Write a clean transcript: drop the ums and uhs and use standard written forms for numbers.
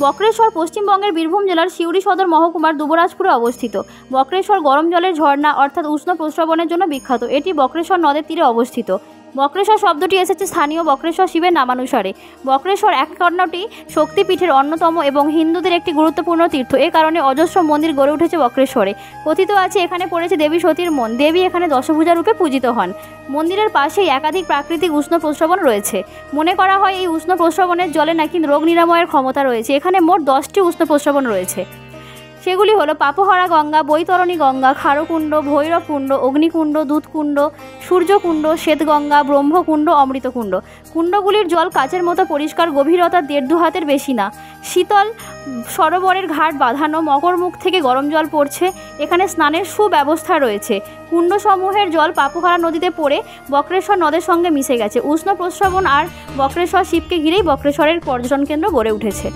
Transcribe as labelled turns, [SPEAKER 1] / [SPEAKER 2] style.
[SPEAKER 1] বক্রেশ্বর পশ্চিমবঙ্গের বীরভূম জেলার সিউড়ি সদর মহকুমার দুবরাজপুরে অবস্থিত। বক্রেশ্বর গরম জলের ঝর্ণা অর্থাৎ উষ্ণ প্রস্রবণের জন্য বিখ্যাত। এটি বক্রেশ্বর নদের তীরে অবস্থিত। বক্রেশ্বর শব্দটি এসেছে স্থানীয় বক্রেশ্বর শিবের নামানুসারে। বক্রেশ্বর 51টি শক্তিপীঠের অন্যতম এবং হিন্দুদের একটি গুরুত্বপূর্ণ তীর্থ। এ কারণে অজস্র মন্দির গড়ে উঠেছে বক্রেশ্বরে। কথিত আছে এখানে পড়েছে দেবী সতীর মন। দেবী এখানে দশভুজা রূপে পূজিত হন। মন্দিরের পাশেই একাধিক প্রাকৃতিক উষ্ণ প্রস্রবণ রয়েছে। মনে করা হয় এই উষ্ণ প্রস্রবণের জলে নাকি রোগ নিরাময়ের ক্ষমতা রয়েছে। এখানে মোট 10টি উষ্ণ প্রস্রবণ রয়েছে। সেগুলি হলো পাপহরা গঙ্গা, বৈতরণী গঙ্গা, খারকুণ্ড, ভৈরবকুণ্ড, অগ্নিকুণ্ড, দুধকুণ্ড, সূর্যকুণ্ড, শ্বেতগঙ্গা, ব্রহ্মকুণ্ড, অমৃতকুণ্ড। কুণ্ডগুলির জল কাচের মতো পরিষ্কার, গভীরতা 1.5-2 হাতের বেশি না। শীতল সরোবরের ঘাট বাঁধানো, মকরমুখ থেকে গরম জল পড়ছে। এখানে স্নানের সুব্যবস্থা রয়েছে। কুণ্ডসমূহের জল পাপহরা নদীতে পড়ে বক্রেশ্বর নদের সঙ্গে মিশে গেছে। উষ্ণ প্রস্রবণ আর বক্রেশ্বর শিবকে ঘিরেই বক্রেশ্বরের পর্যটন কেন্দ্র গড়ে উঠেছে।